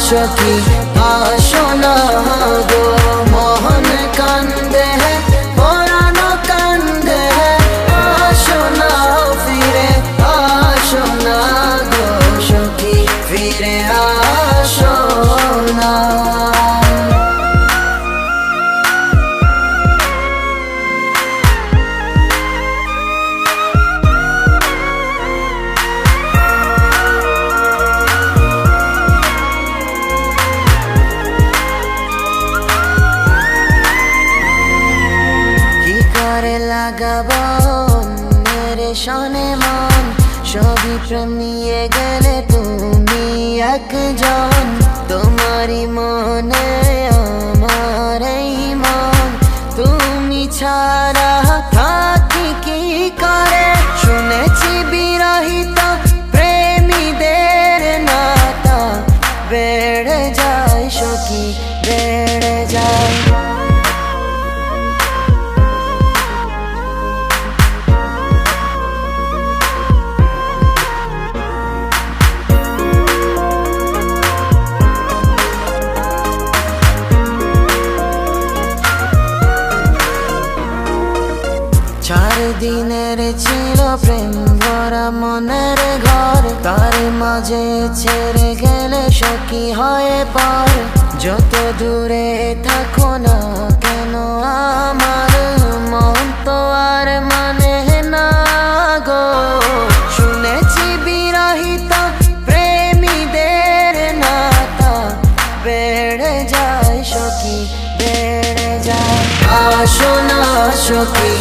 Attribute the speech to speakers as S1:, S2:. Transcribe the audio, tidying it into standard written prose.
S1: সখী আসো না গো, মোহন কান্দে পরানো কান্দে, আসো না ফিরে আসো না গো সখী, ফিরে আসো না। লাগাবো মেরে শোনে মন, সবই প্রেম নিয়ে গেলে তুমি একজন, তোমারই মনে আমার এই মন, তুমি ছাড়া থাকি কি করে, শুনেছি বিরহিত প্রেমীদের নাতা বেড়ে যায় সখী, বেড়ে যায়। 4 দিনের ছিল প্রেম ভরা মনের ঘর, তার মাঝে ছেড়ে গেলে সখী হয়ে পর, যত দূরে থাকো না কেন আমার মন তো আর মানে না গো, শুনেছি বিরহিত প্রেমীদের নাতা বেড়ে যায় সখী, বেড়ে যায়। আসো না সখী